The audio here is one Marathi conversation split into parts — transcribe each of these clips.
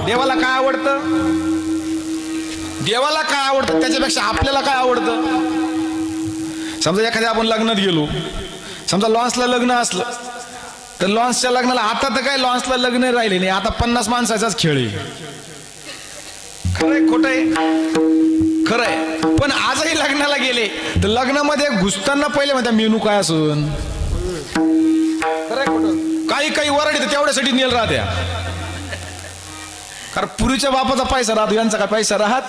देवाला काय आवडतं? देवाला काय आवडतं त्याच्यापेक्षा आपल्याला काय आवडतं? समजा एखाद्या आपण लग्नात गेलो, समजा लॉन्सला लग्न असलं तर लॉन्सच्या लग्नाला, आता तर काय लॉन्सला लग्न राहिले नाही, आता 50 माणसाचाच खेळ आहे. खरंय खोटंय? खरंय. पण आजही लग्नाला गेले तर लग्नामध्ये घुसताना पहिले म्हणतात मेनू काय असून. खरंय खोटं? काही काही वराडी तर तेवढ्यासाठी नेल राहत्या, कारण पुरीच्या बापाचा पैसा राहतो, यांचा काय पैसा राहत.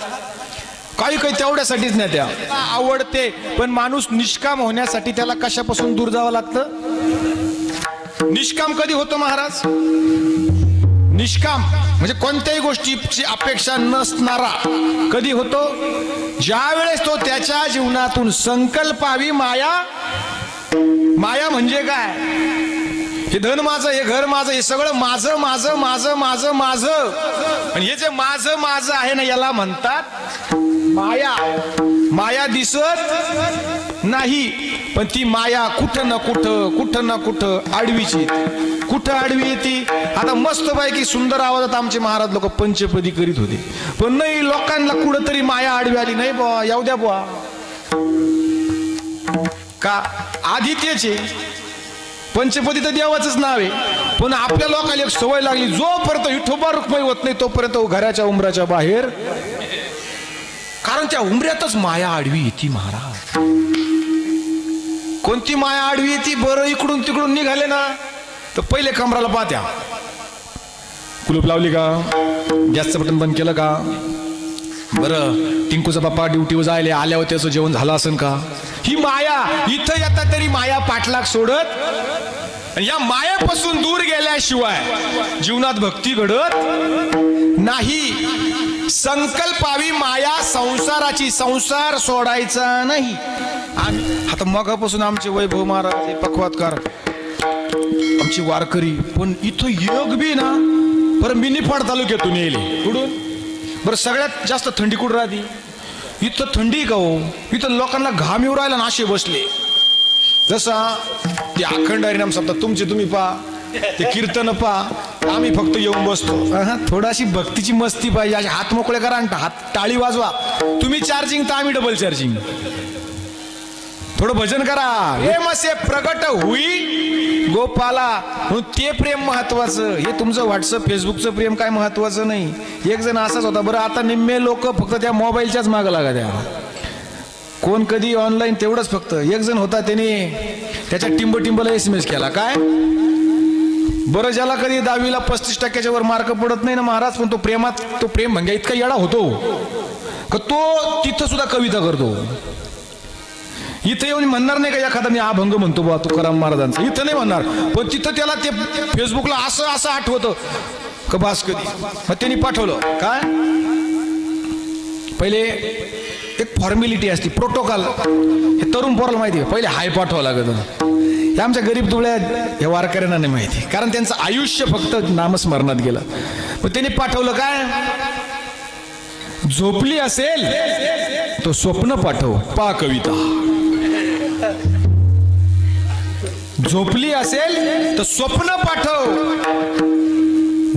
काही काही तेवढ्यासाठीच नाही. त्या आवडते, पण माणूस निष्काम होण्यासाठी त्याला कशापासून दूर जावं लागतं? निष्काम कधी होतो महाराज? निष्काम म्हणजे कोणत्याही गोष्टीची अपेक्षा नसणारा कधी होतो? ज्या वेळेस तो त्याच्या जीवनातून संकल्पावी माया. माया म्हणजे काय? हे धन माझं, हे घर माझं, हे सगळं माझं माझं माझं माझं माझं. आणि हे जे माझं माझं आहे ना, याला म्हणतात माया. माया दिसत नाही, पण ती माया कुठं ना कुठं आडवीची. कुठं आडवी येते? आता मस्तपैकी सुंदर आवाजात आमचे महाराज लोक पंचपदी करीत होते, पण नाही, लोकांना कुठंतरी माया आडवी आली. नाही बुवा, येऊ द्या बुवा. का? आदित्यचे पंचपदी तर देवाचंच नाव आहे, पण आपल्या लोकांना एक सवय लागली, जोपर्यंत विठोबा रुक्मिणी होत नाही तोपर्यंत घराच्या उंबराच्या बाहेर. कारण त्या उंबऱ्यातच माया आडवी येते महाराज. कोणती माया आडवी येते? बरं, इकडून तिकडून निघाले ना तर पहिले कमराला पाहत्या, कुलूप लावली का, गॅसचं बटन बंद केलं का, बरं टिंकूचा बाप्पा ड्युटीवर जायला आल्यावर त्याचं जेवण झालं असेल का. ही माया. इथं येता तरी माया पाठलाग सोडत. या मायापासून दूर गेल्याशिवाय जीवनात भक्ती घडत नाही. संकल्पावी माया संसाराची. संसार सोडायचा नाही. आता मगापासून आमचे वैभव महाराज, हे पखवातकार, आमची वारकरी, पण इथं योग बी ना. बरं मी निफाड तालुक्यातून येईल. कुठून? बरं सगळ्यात जास्त थंडी कुठं राहते? इथं थंडी का हो? इथं लोकांना घाम येऊ राहिला, नाशे बसले. जसा ते अखंड हरिनाम सप्ताह तुमचे तुम्ही पहा, ते कीर्तन पहा, आम्ही फक्त येऊन बसतो. थोडाशी भक्तीची मस्ती पाहिजे. असे हात मोकळे करा आणि हात टाळी वाजवा. तुम्ही चार्जिंग तर आम्ही डबल चार्जिंग. थोडं भजन करा. प्रेम असे प्रगट होई गोपाला, म्हणून ते प्रेम महत्वाचं. हे तुमचं व्हॉट्सअप फेसबुकचं प्रेम काय महत्वाचं नाही. एक जण असाच होता. बरं आता निम्मे लोक फक्त त्या मोबाईलच्याच मागं लागा द्या. कोण कधी ऑनलाईन तेवढंच फक्त. एक जण होता, त्याने त्याच्या टिंबला SMS केला. काय? बरं ज्याला कधी 10वीला 35% वर मार्क पडत नाही ना महाराज, पण तो प्रेमात, तो प्रेम म्हणजे इतका येडा होतो का तो तिथं सुद्धा कविता करतो. इथं येऊन म्हणणार नाही का एखादा मी अभंग म्हणतो बा तुकाराम महाराजांचा, इथं नाही म्हणणार, पण तिथं त्याला ते फेसबुकला असं आठवतं का बास कधी. मग त्यांनी पाठवलं. काय? पहिले एक फॉर्मॅलिटी असते, प्रोटोकॉल. हे तरुण पोराला माहिती आहे, पहिले हाय पाठवावं लागत. हे आमच्या गरीब दुबळ्या हे वारकऱ्यांना नाही माहिती, कारण त्यांचं आयुष्य फक्त नामस्मरणात गेलं. मग त्यांनी पाठवलं काय? झोपली असेल तो स्वप्न पाठव, पा कविता. झोपली असेल तर स्वप्न पाठव,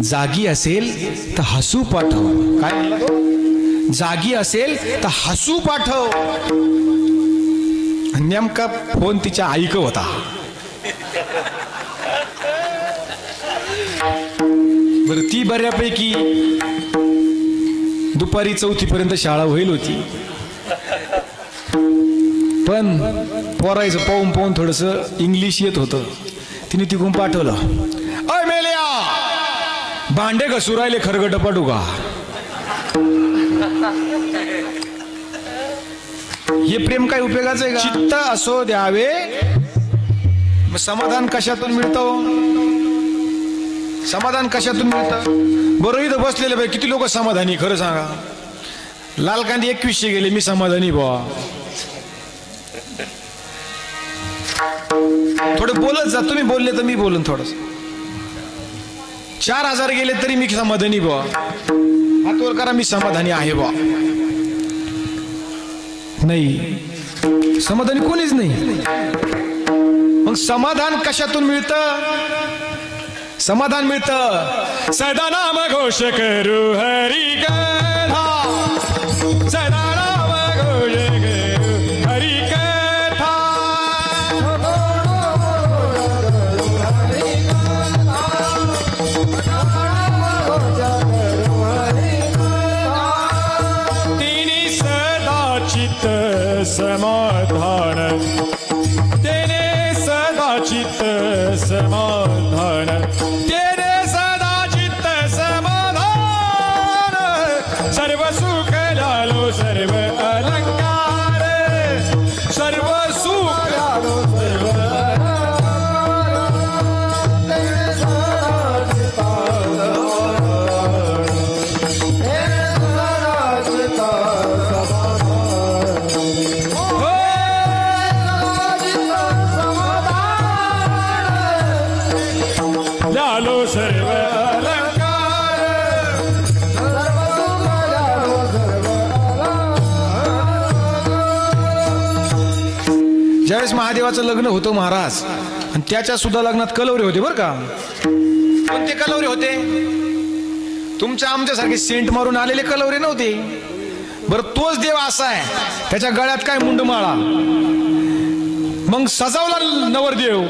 जागी असेल तर हसू पाठव. काय म्हणला तो? जागी असेल तर हसू पाठव. नेमका फोन तिच्या आईक होता. बर ती बऱ्यापैकी दुपारी 4थी पर्यंत शाळा होईल होती, पण पोरायचं पाहून पाहून थोडस इंग्लिश येत होतं. तिने तिकून पाठवलं, अय मेल्या भांडे घसू राहिले खरगट पाठवू का. हे प्रेम काय उपयोगाचं आहे का? चित्त असो द्यावे. मग समाधान कशातून मिळतं? समाधान कशातून मिळतं? बरं इथं बसलेले बाई किती लोक समाधानी, खरं सांगा. लाल कांदे 2100 गेले, मी समाधानी बुवा. थोडे बोलत जा, तुम्ही बोलले तर मी बोलून थोडस. 4000 गेले तरी मी समाधानी बुवा. हातवर करा, मी समाधानी आहे बुवा. नाही, समाधानी कोणीच नाही. मग समाधान कशातून मिळतं? समाधान मिळतं. सदा नाम घोष करू हरी कथा, सदा नाम घोष करू हरी कथा. तिने सदा चित्त समाधान, तेने सदा चित्त समाधान, तेने सदा चित्त समाधान. सर्व सुख लालो सर्व अलंकार, सर्व सुख लालो सर्व लालो सर्व अलंकार. ज्यावेळेस महादेवाचं लग्न होतं महाराज, आणि त्याच्या सुद्धा लग्नात कलवरे होते बरं का. कोणते कलवरे होते? तुमच्या आमच्यासारखे सेंट मारून आलेले कलवरे नव्हते. बरं तोच देव असा आहे, त्याच्या गळ्यात काय मुंडमाळा. मग सजावला नवरदेव,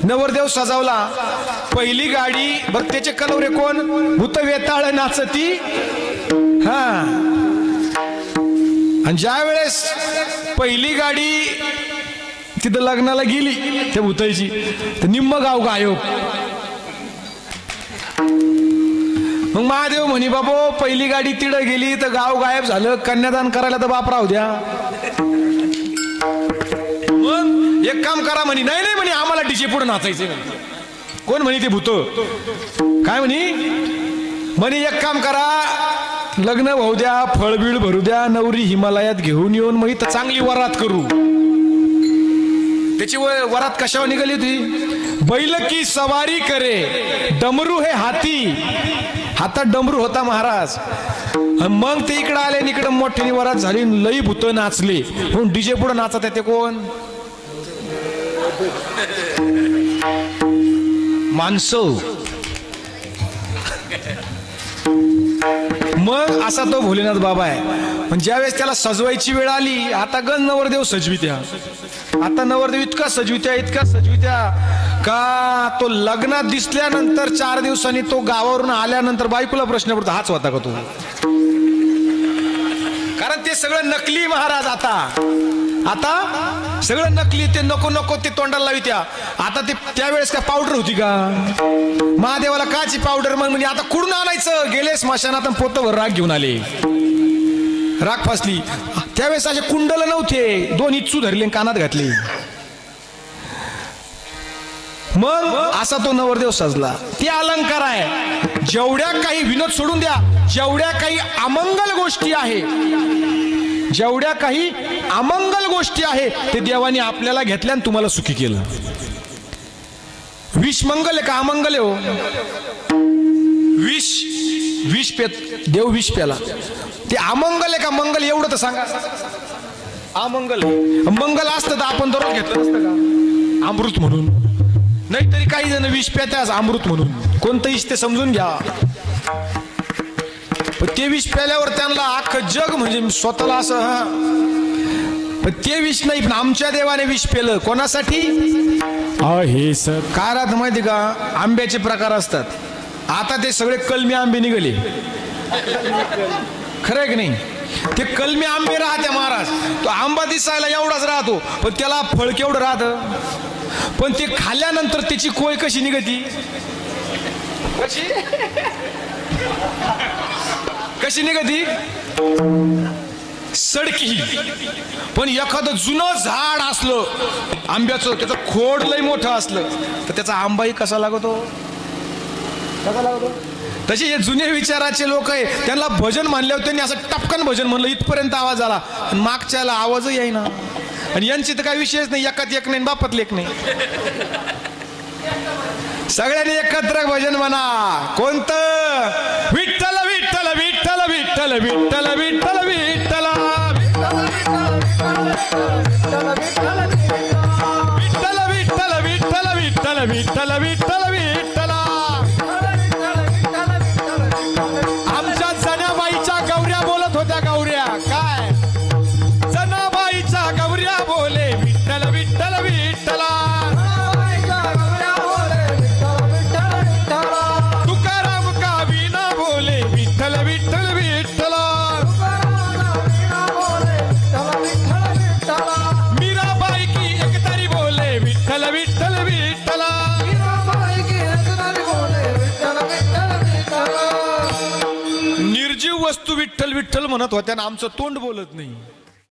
नवरदेव सजावला. पहिली गाडी बरं त्याचे कलवरे कोण? भूत वेताळ नाचती. हा, आणि ज्या वेळेस पहिली गाडी तिथं लग्नाला गेली त्या भूताईची, तर निम्म गाव गायब. मग महादेव म्हणे बाबो पहिली गाडी तिडं गेली तर गाव गायब झालं, कन्यादान करायला तर बाप राहू द्या. मग एक काम करा म्हणे. नाही नाही म्हणे, आम्हाला डीजे पुढे नाचायचे. कोण म्हणे? ते भूत. काय म्हणे एक काम करा, लग्न होऊ द्या, फळबिळ भरू द्या, नवरी हिमालयात घेऊन येऊन मग इथं चांगली वरात करू. त्याची वरात कशावर निघाली होती? बैल की सवारी करे डमरू हे हाती. हातात डमरू होता महाराज. मग ते इकडे आले, इकडे मोठ्याने वरात झाली, लई भूत नाचले. म्हणून डीजे पुढे नाचत आहे ते कोण? माणसं. मग असा तो भोलेनाथ बाबा आहे. पण ज्यावेळेस त्याला सजवायची वेळ आली, आता गण नवरदेव सजवित्या. आता नवरदेव इतका सजवित्या का तो लग्नात दिसल्यानंतर 4 दिवसांनी तो गावावरून आल्यानंतर बायकोला प्रश्न पडतो, हाच होता का तो? कारण ते सगळं नकली महाराज. आता सगळं नकली. ते नको नको ते तोंडाला लावित्या. आता ते त्यावेळेस काय पावडर होती का? महादेवाला काची पावडर? मग म्हणजे आता कुठून आणायचं? गेले स्मशानात, पोतभर राग घेऊन आले. राग फासली. त्यावेळेस असे कुंडल नव्हते, 2 इच्छू धरले कानात घातले. मग असा तो नवरदेव सजला. ते अलंकार आहे. जेवढ्या काही विनोद सोडून द्या, जेवढ्या काही अमंगल गोष्टी आहे, जेवढ्या काही अमंगल गोष्टी आहे ते देवाने आपल्याला घेतल्या आणि तुम्हाला सुखी केलं. विष मंगल आहे का अमंगल आहे? हो, विष पेत देव, विष प्याला. ते अमंगल आहे का मंगल? एवढं तर सांगा. अमंगल. मंगल असतं तर आपण दररोज घेतलं नसतं का अमृत म्हणून? नाहीतरी काही जण विष प्यात्याच अमृत म्हणून. कोणतं इष्ट ते समजून घ्या. पण ते विष प्याल्यावर त्यांना अख्खं जग म्हणजे स्वतःला असं. पण ते विष नाही, पण आमच्या देवाने विष पेलं. कोणासाठी आहे सर? काय राहतं माहिती का? आंब्याचे प्रकार असतात. आता ते सगळे कलमी आंबे निघाले. खरं आहे की नाही? ते कलमी आंबे राहते महाराज. तो आंबा दिसायला एवढाच राहतो, पण त्याला फळ केवढं राहतं. पण ते खाल्ल्यानंतर त्याची कोय कशी निघती? कशी निघती? सडकी. पण एखादं जुनं झाड असलं आंब्याचं, त्याचं खोड लय मोठं असलं तर त्याचा आंबाही कसा लागतो? तसे हे जुने विचाराचे लोक आहे, त्यांना भजन म्हणल्यावर त्यांनी असं टपकन भजन म्हणलं, इथपर्यंत आवाज आला आणि मागच्याला आवाजही येईना. आणि यांची तर काही विषयच नाही, एकात एक नाही, बापातले एक नाही. सगळ्यांनी एकत्र भजन म्हणा. कोणतं? विठ्ठल विठ्ठल विठ्ठल विठ्ठल विठ्ठल विठ्ठल विठ्ठल विठ्ठल विठ्ठल विठ्ठल विठ्ठल विठ्ठल विठ्ठल विठ्ठल. विठ्ठल विठ्ठल निर्जीव वस्तू विठ्ठल विठ्ठल म्हणत होत्या ना आमचं तोंड बोलत नाही.